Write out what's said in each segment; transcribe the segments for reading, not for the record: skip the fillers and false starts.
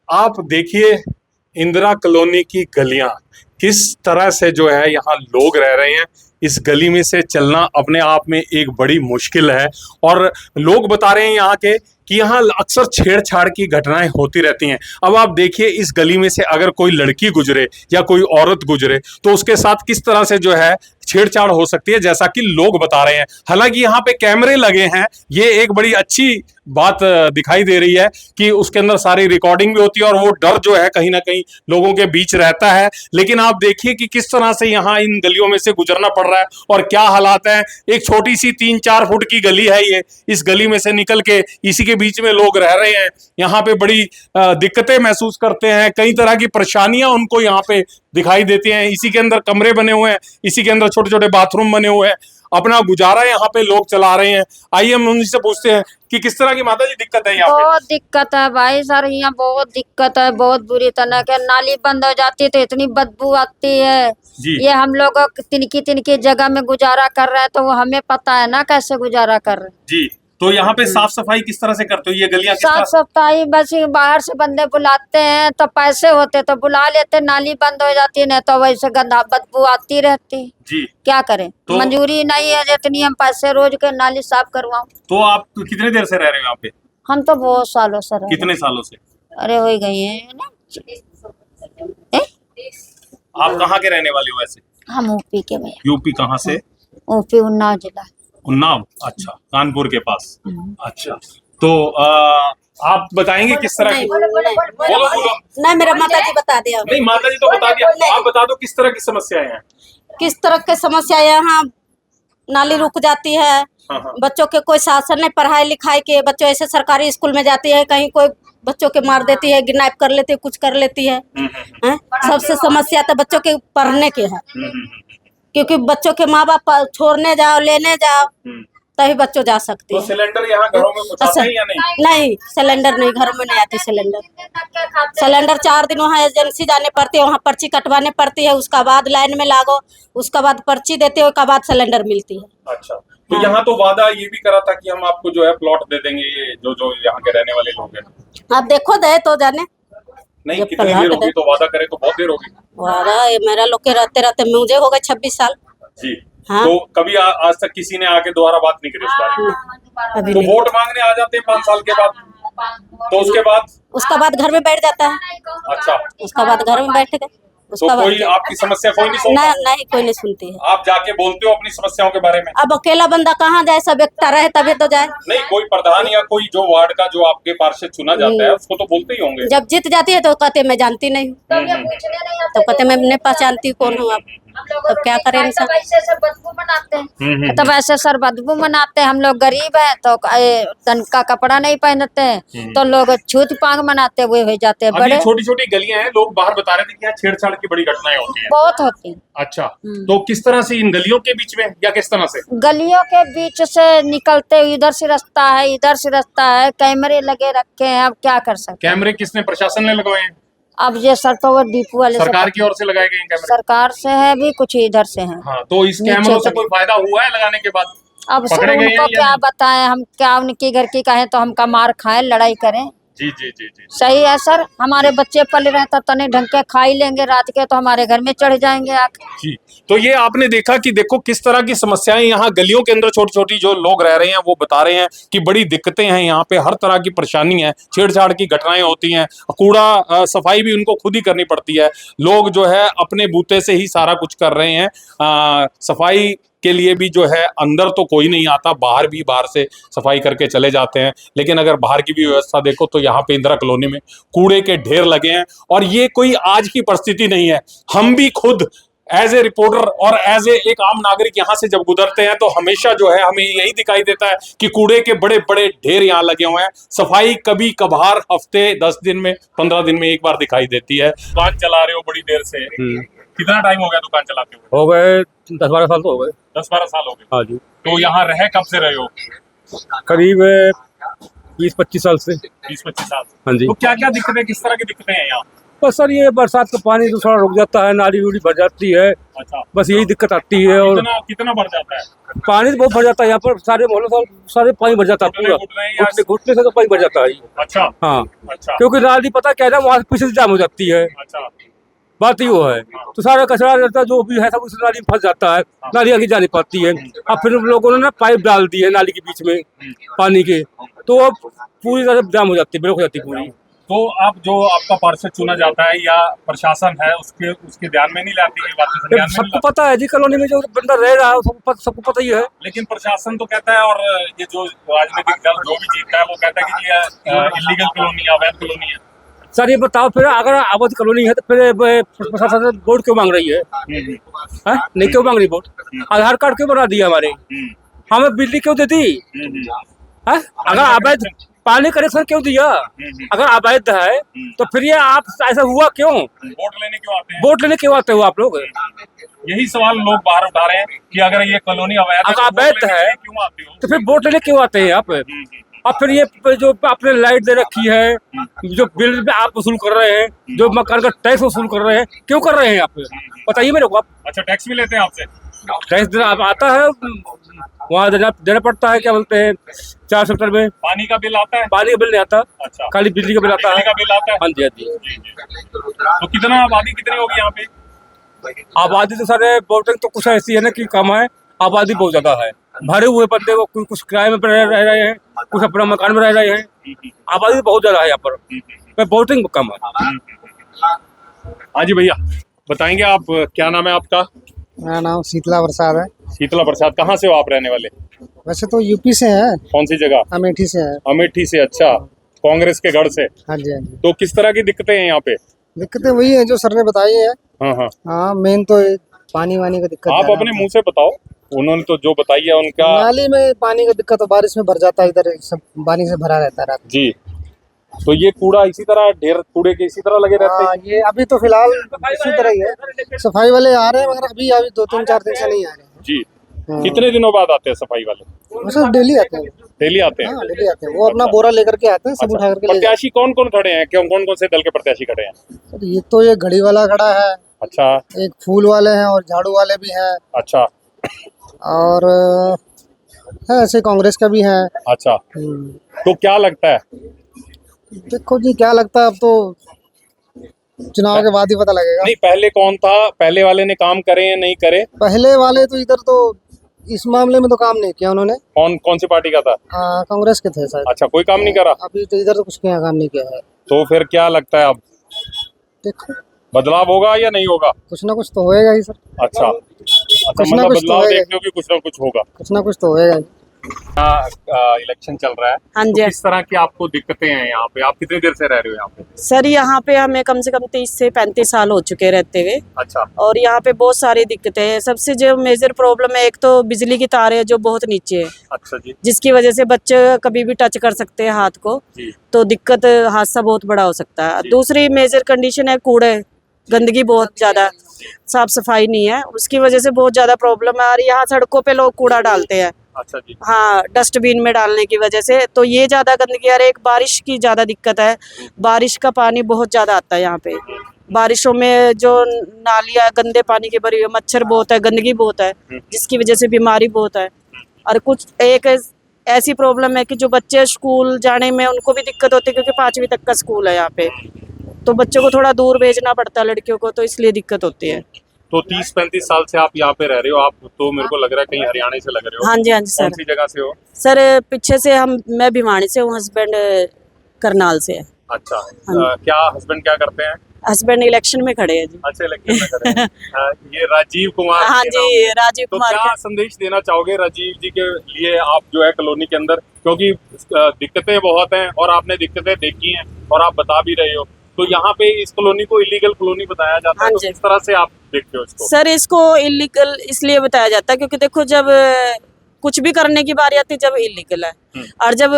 आप देखिए इंदिरा कॉलोनी की गलियां किस तरह से जो है यहाँ लोग रह रहे हैं। इस गली में से चलना अपने आप में एक बड़ी मुश्किल है और लोग बता रहे हैं यहाँ के कि यहाँ अक्सर छेड़छाड़ की घटनाएं होती रहती हैं। अब आप देखिए इस गली में से अगर कोई लड़की गुजरे या कोई औरत गुजरे तो उसके साथ किस तरह से जो है छेड़छाड़ हो सकती है, जैसा कि लोग बता रहे हैं। हालांकि यहाँ पे कैमरे लगे हैं, ये एक बड़ी अच्छी बात दिखाई दे रही है कि उसके अंदर सारी रिकॉर्डिंग भी होती है और वो डर जो है कहीं ना कहीं लोगों के बीच रहता है। लेकिन आप देखिए कि किस तरह से यहाँ इन गलियों में से गुजरना पड़ रहा है और क्या हालात हैं। एक छोटी सी 3-4 फुट की गली है ये, इस गली में से निकल के इसी के बीच में लोग रह रहे हैं। यहाँ पे बड़ी दिक्कतें महसूस करते हैं, कई तरह की परेशानियां उनको यहाँ पे दिखाई देती हैं। इसी के अंदर कमरे बने हुए हैं, इसी के अंदर छोटे छोटे बाथरूम बने हुए हैं, अपना गुजारा यहाँ पे लोग चला रहे हैं। आइए हम उनसे पूछते हैं कि किस तरह की माता जी दिक्कत है यहाँ पे। बहुत दिक्कत है भाई सर, यहाँ बहुत दिक्कत है, बहुत बुरी तरह के नाली बंद हो जाती है तो इतनी बदबू आती है जी। ये हम लोग तिनकी तिनकी जगह में गुजारा कर रहे हैं तो वो हमें पता है ना कैसे गुजारा कर रहे हैं। जी, तो यहाँ पे साफ सफाई किस तरह से करते हो, ये गलियां किस साफ तरह? सफाई बस बाहर से बंदे बुलाते हैं तो पैसे होते तो बुला लेते, नाली बंद हो जाती है नहीं तो वैसे गंदा बदबू आती रहती। जी, क्या करें, तो मंजूरी नहीं है जितनी हम पैसे रोज के नाली साफ करवाऊं। तो आप कितने देर से रह रहे हो यहाँ पे? हम तो बहुत सालों से रह रहे हैं। कितने सालों से? अरे हो गई है ना। आप कहाँ के रहने वाले हो वैसे? हम यूपी के भैया। यूपी कहाँ से? यूपी उन्नाव जिला। उन्नाव, अच्छा, कानपुर के पास। अच्छा, तो आप बताएंगे किस तरह की? बोलो बोलो। नहीं, मेरा माता जी बता दिया। नहीं, माता जी तो बता दिया, आप बता दो किस तरह की समस्याएं हैं। किस तरह की समस्या यहाँ नाली रुक जाती है। हाँ, हाँ। बच्चों के कोई शासन नहीं, पढ़ाई लिखाई के बच्चों ऐसे सरकारी स्कूल में जाती है, कहीं कोई बच्चों के मार देती है, किडनैप कर लेती है, कुछ कर लेती है। हैं? सबसे समस्या तो बच्चों के पढ़ने के है, क्योंकि बच्चों के माँ बाप छोड़ने जाओ लेने जाओ तभी बच्चों जा सकते तो हैं। सिलेंडर यहाँ घरों में पहुंचाते हैं या नहीं? नहीं, सिलेंडर नहीं, घर में नहीं आती सिलेंडर 4 दिन वहाँ एजेंसी जाने पड़ती है, वहाँ पर्ची कटवाने पड़ती है, उसका बाद लाइन में लागो, उसका बाद पर्ची देते हो, उसका बाद सिलेंडर मिलती है। अच्छा, तो यहाँ तो वादा ये भी करा था कि हम आपको जो है प्लॉट दे देंगे, ये जो जो यहाँ के रहने वाले लोग हैं। आप देखो दे तो जाने। नहीं, जब कितनी देर होगी, तो वादा करे तो बहुत देर होगी। वादा मेरा लोग के रहते रहते मुझे हो गए 26 साल। जी। हाँ। तो कभी आज तक किसी ने आके दोबारा बात नहीं करी इस बारे में? अभी तो नहीं। वोट मांगने आ जाते हैं 5 साल के बाद, तो उसके बाद? उसका बाद घर में बैठ जाता है, अच्छा, उसका बाद घर में बैठ गए, तो उसका बाद कोई आपकी समस्या कोई नहीं सुनता? नहीं, कोई नहीं सुनती है। आप जाके बोलते हो अपनी समस्याओं के बारे में? अब अकेला बंदा कहाँ जाए, सब एकता रहे तभी तो जाए। नहीं, कोई प्रधान या कोई जो वार्ड का जो आपके पार्षद चुना जाता है उसको तो बोलते ही होंगे। जब जीत जाती है तो कहते मैं जानती नहीं हूँ, तो कहते मैं नहीं पहचानती कौन हूँ आप। तब क्या करें इंसान। ऐसे बदबू बनाते हैं तब ऐसे सर बदबू बनाते हैं। हम लोग गरीब हैं तो तन का कपड़ा नहीं पहनते हैं तो लोग छूत पांग मनाते हुए हो जाते हैं। बड़े छोटी छोटी गलियां हैं, लोग बाहर बता रहे थे कि यहाँ छेड़छाड़ की बड़ी घटनाएं होती हैं। बहुत होती हैं। अच्छा, तो किस तरह से इन गलियों के बीच में या किस तरह से? गलियों के बीच से निकलते इधर से रास्ता है, इधर से रास्ता है, कैमरे लगे रखे हैं। अब क्या कर सकते हैं। कैमरे किसने, प्रशासन ने लगवाए हैं? अब ये सर तो वो डिपो वाले सरकार की ओर से लगाए गए हैं कैमरे? सरकार से है भी, कुछ इधर से है। हाँ, तो इस कैमरों से कोई फायदा हुआ है लगाने के बाद? अब सर पकड़े गए हैं उनको या क्या नहीं? बताएं, हम क्या उनकी घर की कहें तो हमका मार खाएं, लड़ाई करें। जी जी जी जी। सही है सर, हमारे बच्चे पल रहे तो तने ढंग के खा ही लेंगे रात के तो हमारे घर में चढ़ जाएंगे आके। जी, तो ये आपने देखा कि देखो किस तरह की समस्याएं यहाँ गलियों के अंदर छोटी छोटी जो लोग रह रहे हैं वो बता रहे हैं कि बड़ी दिक्कतें हैं यहाँ पे, हर तरह की परेशानी है, छेड़छाड़ की घटनाएं होती हैं, कूड़ा सफाई भी उनको खुद ही करनी पड़ती है। लोग जो है अपने बूते से ही सारा कुछ कर रहे हैं। सफाई के लिए भी जो है अंदर तो कोई नहीं आता, बाहर भी बाहर से सफाई करके चले जाते हैं। लेकिन अगर बाहर की भी व्यवस्था देखो तो यहाँ पे इंदिरा कॉलोनी में कूड़े के ढेर लगे हैं और ये कोई आज की परिस्थिति नहीं है। हम भी खुद एज ए रिपोर्टर और एज ए एक आम नागरिक यहाँ से जब गुजरते हैं तो हमेशा जो है हमें यही दिखाई देता है कि कूड़े के बड़े बड़े ढेर यहाँ लगे हुए हैं। सफाई कभी कभार हफ्ते 10 दिन में 15 दिन में एक बार दिखाई देती है। दुकान चला रहे हो बड़ी देर से, कितना टाइम हो गया दुकान चलाते हुए? हो गए 10-12 साल तो हो गए। 10-12 साल हो गए। हाँ जी। तो यहाँ रहे कब से रहे हो? करीब 20-25 साल से। 20-25 साल। हाँ जी। तो क्या क्या दिक्कतें, किस तरह की दिक्कतें हैं यहाँ? बस सर ये बरसात का पानी तो थोड़ा रुक जाता है, नाली उड़ी भर जाती है, अच्छा, बस यही दिक्कत आती है। और कितना कितना बढ़ जाता है? पानी तो बहुत भर जाता है यहाँ पर, सारे मोहल्ले सारे पानी भर जाता है पूरा, घुटने या घुटने से तो पानी भर जाता है। अच्छा, हाँ, अच्छा, क्योंकि नाली पता क्या है ना, वहाँ से पीछे से जाम हो जाती है, अच्छा, बात ही वो है। तो सारा कचरा रहता है जो भी है सब उस नाली में फंस जाता है, नाली आगे जा नहीं पाती है। अब फिर लोगों ने ना पाइप डाल दी है नाली के बीच में पानी के, तो अब पूरी तरह जाम हो जाती है, ब्लॉक हो जाती है पूरी। तो अब जो आपका पार्षद चुना जाता है या प्रशासन है उसके उसके ध्यान में नहीं लाती ये बातें, संज्ञान में नहीं सबको लाती? पता है जी, कॉलोनी में जो बंदा रह रहा है सबको पता ही है। लेकिन प्रशासन तो कहता है, और ये जो राजनीतिक दल जो भी जीतता है वो कहता है कि ये इलीगल कॉलोनी है, अवैध कॉलोनी है। सर ये बताओ फिर, अगर अवैध कॉलोनी है तो फिर प्रशासन वोट क्यों मांग रही है? हाँ? नहीं क्यों मांग रही वोट? आधार कार्ड क्यों बना दिया हमारे? हमें बिजली क्यों देती? हाँ? अगर अवैध पानी कनेक्शन क्यों दिया? अगर अवैध है तो फिर ये आप ऐसा हुआ क्यों? वोट लेने क्यों आते हैं? वोट लेने क्यों आते हो आप लोग? यही सवाल लोग बाहर उठा रहे हैं कि अगर ये कॉलोनी अवैध है अगर तो वोट अवैध लेने है, के लिए क्यों आते हो? तो फिर वोट लेने क्यों आते हैं आप? और फिर ये जो आपने लाइट दे रखी है, जो बिल में आप वसूल कर रहे हैं, जो मकान का टैक्स वसूल कर रहे हैं, क्यों कर रहे हैं आप? बताइए मेरे को आप। अच्छा, टैक्स भी लेते हैं आपसे? टैक्स देना आप आता है, वहाँ देना पड़ता है, क्या बोलते हैं 4 सेक्टर में। पानी का बिल आता है? पानी का बिल नहीं आता, अच्छा, खाली बिजली का बिल आता बिजली है। का बिल आता है? हाँ जी, हाँ जी। जी, जी। तो कितना आबादी कितनी होगी यहाँ पे? आबादी तो सारे वोटिंग तो कुछ ऐसी है ना कि कम है, आबादी बहुत ज्यादा है। भरे हुए बंदे को कुछ किराए में रह रहे हैं, कुछ अपना मकान में रह रहे हैं, आबादी बहुत ज्यादा है यहाँ पर, वोटिंग कम है। हाँ जी भैया, बताएंगे आप, क्या नाम है आपका? मेरा नाम शीतला प्रसाद है। शीतला प्रसाद, कहाँ से हो आप रहने वाले? वैसे तो यूपी से है, कौन सी जगह? अमेठी से है। अमेठी से, अच्छा, कांग्रेस के गढ़ से। हाँ जी, हाँ जी। तो किस तरह की दिक्कतें हैं यहाँ पे? दिक्कतें वही है जो सर ने बताई है। हाँ हाँ, हाँ, मेन तो पानी वानी का दिक्कत आप ज़्यादा अपने होता मुंह से बताओ, उन्होंने तो जो बताई है उनका। है। नाली में पानी का दिक्कत तो बारिश में भर जाता है, इधर सब पानी से भरा रहता है रात। जी, तो ये कूड़ा इसी तरह, ढेर कूड़े के इसी तरह लगे रहते हाँ, हैं? ये अभी तो फिलहाल इसी तरह ही है। सफाई वाले आ रहे हैं मगर अभी 2-3-4 दिन से नहीं आ रहे हैं। जी, हाँ। कितने दिनों बाद आते हैं सफाई वाले? वैसे डेली आते हैं। डेली आते हैं? हाँ, डेली आते हैं। वो अपना बोरा लेकर के आते हैं, सब उठा करके ले जाते प्रत्याशी कौन कौन खड़े हैं, क्यों कौन कौन से दल के प्रत्याशी खड़े हैं? हैं। सर, ये तो ये घड़ी वाला खड़ा है, अच्छा, एक फूल वाले हैं और झाड़ू वाले भी हैं, अच्छा, और है ऐसे कांग्रेस का भी है। अच्छा, तो क्या लगता है? देखो जी, क्या लगता है अब तो चुनाव के बाद ही पता लगेगा। नहीं, पहले कौन था? पहले वाले ने काम करे या नहीं करे? पहले वाले तो इधर तो इस मामले में तो काम नहीं किया उन्होंने। कौन कौन सी पार्टी का था? कांग्रेस के थे शायद। अच्छा, कोई काम नहीं करा? अभी तो इधर तो कुछ किया काम नहीं किया है। तो फिर क्या लगता है अब देखो, बदलाव होगा या नहीं होगा? कुछ ना कुछ तो होएगा ही सर। अच्छा, कुछ ना मतलब कुछ तो बदलाव होएगा। देखते हो कि कुछ ना कुछ होगा। कुछ ना कुछ तो होएगा ही। इलेक्शन चल रहा है, हाँ तो जी। किस तरह की आपको दिक्कतें हैं यहाँ पे? आप कितनी देर से रह रहे हो यहाँ पे? सर यहाँ पे हमें कम से कम 30 से 35 साल हो चुके रहते हुए, अच्छा, और यहाँ पे बहुत सारी दिक्कतें हैं। सबसे जो मेजर प्रॉब्लम है, एक तो बिजली की तारें जो बहुत नीचे है, अच्छा जी, जिसकी वजह से बच्चे कभी भी टच कर सकते हैं हाथ को, जी, तो दिक्कत, हादसा बहुत बड़ा हो सकता है। जी। दूसरी मेजर कंडीशन है कूड़े, गंदगी बहुत ज़्यादा, साफ सफाई नहीं है, उसकी वजह से बहुत ज़्यादा प्रॉब्लम है। और यहाँ सड़कों पे लोग कूड़ा डालते हैं, अच्छा जी, हाँ, डस्टबिन में डालने की वजह से, तो ये ज़्यादा गंदगी। और एक बारिश की ज़्यादा दिक्कत है, बारिश का पानी बहुत ज़्यादा आता है यहाँ पे। बारिशों में जो नालियाँ गंदे पानी के भरी हुई, मच्छर बहुत है, गंदगी बहुत है, जिसकी वजह से बीमारी बहुत है। और कुछ एक ऐसी प्रॉब्लम है कि जो बच्चे स्कूल जाने में उनको भी दिक्कत होती है, क्योंकि 5वीं तक का स्कूल है यहाँ पे, तो बच्चों को थोड़ा दूर भेजना पड़ता है लड़कियों को, तो इसलिए दिक्कत होती है। तो 30-35 साल से आप यहाँ पे रह रहे हो, आप तो मेरे को लग रहा है कहीं हरियाणा से लग रहे हो। हाँ जी, हाँ जी कौन सर। सी जगह से हो? सर पीछे से मैं भिवानी से हूँ, हस्बैंड करनाल से है। अच्छा, हाँ। क्या हस्बैंड क्या करते हैं? हस्बैंड इलेक्शन में खड़े हैं जी। अच्छा, इलेक्शन में खड़े हैं। ये राजीव कुमार हाँ के नाम जी, राजीव तो कुमार क्या संदेश देना चाहोगे राजीव जी के लिए, आप जो है कॉलोनी के अंदर, क्योंकि दिक्कतें बहुत हैं और आपने दिक्कतें देखी हैं और आप बता भी रहे हो, तो यहाँ पे इस कॉलोनी को इलीगल कॉलोनी बताया जाता है, हाँ तो जी। किस तरह से आप देखते हो इसको? सर इसको इलीगल इसलिए बताया जाता है क्योंकि देखो, जब कुछ भी करने की बारी आती है जब इलीगल है, और जब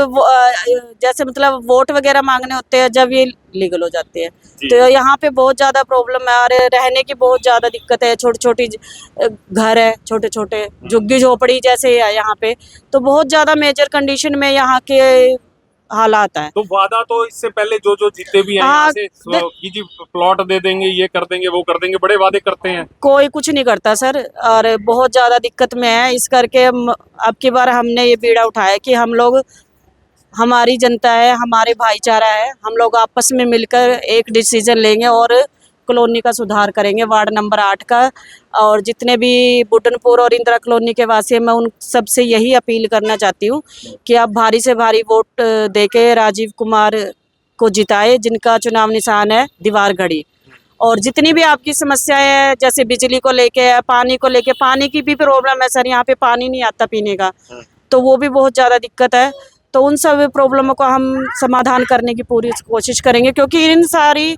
जैसे मतलब वोट वगैरह मांगने होते हैं जब ये लीगल हो जाते हैं, जी। तो यहाँ पे बहुत ज़्यादा प्रॉब्लम है। और रहने की बहुत ज़्यादा दिक्कत है, छोटी छोटी घर है, छोटे छोटे झुग्गी झोपड़ी जैसे है यहाँ पे, तो बहुत ज़्यादा मेजर कंडीशन में यहाँ के हालात है। तो वादा तो इससे पहले जो जो जीते भी हैं हाँ, यहाँ से कि जी प्लॉट दे देंगे, ये कर देंगे, वो कर देंगे, बड़े वादे करते हैं। कोई कुछ नहीं करता सर, और बहुत ज्यादा दिक्कत में है। इस करके अब की बार हमने ये बीड़ा उठाया कि हम लोग, हमारी जनता है, हमारे भाईचारा है, हम लोग आपस में मिलकर एक डिसीजन लेंगे और कॉलोनी का सुधार करेंगे, वार्ड नंबर 8 का। और जितने भी बुटनपुर और इंदिरा कॉलोनी के वासी हैं, मैं उन सबसे यही अपील करना चाहती हूँ कि आप भारी से भारी वोट देके राजीव कुमार को जिताए, जिनका चुनाव निशान है दीवार घड़ी। और जितनी भी आपकी समस्याएं हैं, जैसे बिजली को लेके है, पानी को लेके, पानी की भी प्रॉब्लम है सर, यहाँ पे पानी नहीं आता पीने का, तो वो भी बहुत ज़्यादा दिक्कत है। तो उन सब प्रॉब्लमों को हम समाधान करने की पूरी कोशिश करेंगे, क्योंकि इन सारी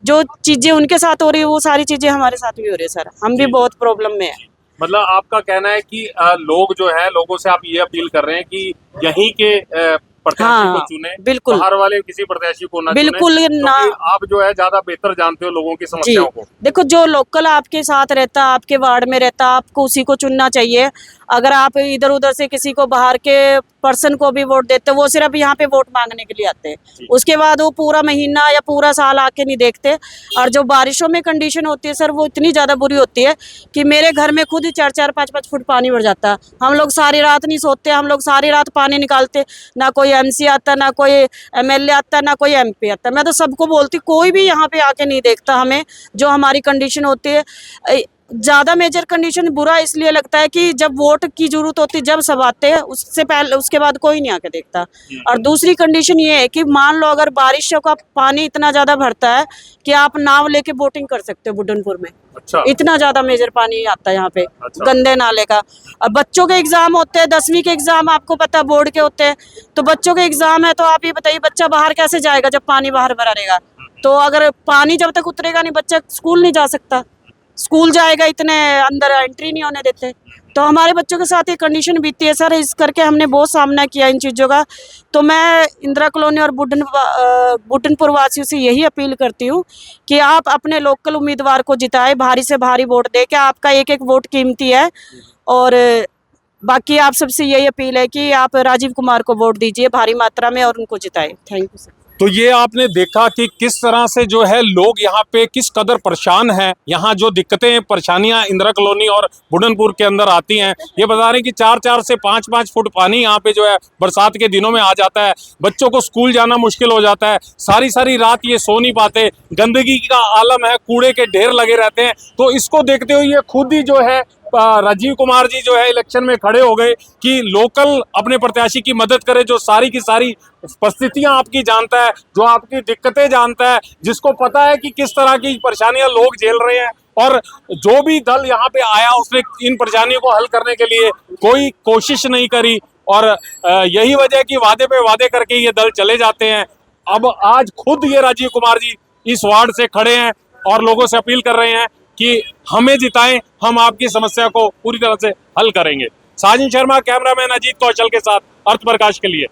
जो चीज़ें उनके साथ हो रही है, वो सारी चीज़ें हमारे साथ भी हो रही है सर, हम भी बहुत प्रॉब्लम में है। मतलब आपका कहना है कि लोग जो है, लोगों से आप ये अपील कर रहे हैं कि यहीं के प्रत्याशी को चुने, बिल्कुल बाहर वाले किसी प्रत्याशी को ना बिल्कुल चुने, ना। क्योंकि आप जो है ज्यादा बेहतर जानते हो लोगों की जी समस्याओं को। देखो, जो लोकल आपके साथ रहता, आपके वार्ड में रहता, आपको उसी को चुनना चाहिए। अगर आप इधर उधर से किसी को, बाहर के पर्सन को भी वोट देते, वो सिर्फ यहाँ पे वोट मांगने के लिए आते हैं, उसके बाद वो पूरा महीना या पूरा साल आके नहीं देखते। और जो बारिशों में कंडीशन होती है सर, वो इतनी ज़्यादा बुरी होती है कि मेरे घर में खुद ही 4-4, 5-5 फुट पानी भर जाता है। हम लोग सारी रात नहीं सोते, हम लोग सारी रात पानी निकालते, ना कोई MC आता, ना कोई MLA आता, ना कोई MP आता। मैं तो सबको बोलती, कोई भी यहाँ पे आके नहीं देखता हमें, जो हमारी कंडीशन होती है। ज़्यादा मेजर कंडीशन बुरा इसलिए लगता है कि जब वोट की जरूरत होती है, जब सब आते हैं, उससे पहले, उसके बाद कोई नहीं आके देखता। और दूसरी कंडीशन ये है कि मान लो अगर बारिशों का पानी इतना ज़्यादा भरता है कि आप नाव लेके बोटिंग कर सकते हो बुड्ढनपुर में। अच्छा, इतना ज़्यादा मेजर पानी आता है यहाँ पे, अच्छा। गंदे नाले का। अब बच्चों के एग्जाम होते हैं, 10वीं के एग्जाम आपको पता है बोर्ड के होते हैं, तो बच्चों के एग्जाम है, तो आप ये बताइए बच्चा बाहर कैसे जाएगा जब पानी बाहर भरा रहेगा? तो अगर पानी जब तक उतरेगा नहीं, बच्चा स्कूल नहीं जा सकता। स्कूल जाएगा, इतने अंदर एंट्री नहीं होने देते। तो हमारे बच्चों के साथ ये कंडीशन बीती है सर, इस करके हमने बहुत सामना किया इन चीज़ों का। तो मैं इंदिरा कॉलोनी और बुड्ढनपुर वासियों से यही अपील करती हूँ कि आप अपने लोकल उम्मीदवार को जिताएं, भारी से भारी वोट दे के, आपका एक एक वोट कीमती है। और बाकी आप सबसे यही अपील है कि आप राजीव कुमार को वोट दीजिए भारी मात्रा में और उनको जिताएं। Thank you sir. तो ये आपने देखा कि किस तरह से जो है लोग यहाँ पे किस कदर परेशान हैं। यहाँ जो दिक्कतें, परेशानियां इंदिरा कॉलोनी और बुड्ढनपुर के अंदर आती हैं, ये बता रहे हैं कि 4-4 से 5-5 फुट पानी यहाँ पे जो है बरसात के दिनों में आ जाता है। बच्चों को स्कूल जाना मुश्किल हो जाता है, सारी सारी रात ये सो नहीं पाते, गंदगी का आलम है, कूड़े के ढेर लगे रहते हैं। तो इसको देखते हुए ये खुद ही जो है राजीव कुमार जी जो है इलेक्शन में खड़े हो गए कि लोकल अपने प्रत्याशी की मदद करे, जो सारी की सारी परिस्थितियां आपकी जानता है, जो आपकी दिक्कतें जानता है, जिसको पता है कि किस तरह की परेशानियां लोग झेल रहे हैं। और जो भी दल यहाँ पे आया, उसने इन परेशानियों को हल करने के लिए कोई कोशिश नहीं करी। और यही वजह कि वादे पे वादे करके ये दल चले जाते हैं। अब आज खुद ये राजीव कुमार जी इस वार्ड से खड़े हैं और लोगों से अपील कर रहे हैं कि हमें जिताएं, हम आपकी समस्या को पूरी तरह से हल करेंगे। साजिद शर्मा, कैमरामैन अजीत कौशल के साथ, अर्थ प्रकाश के लिए।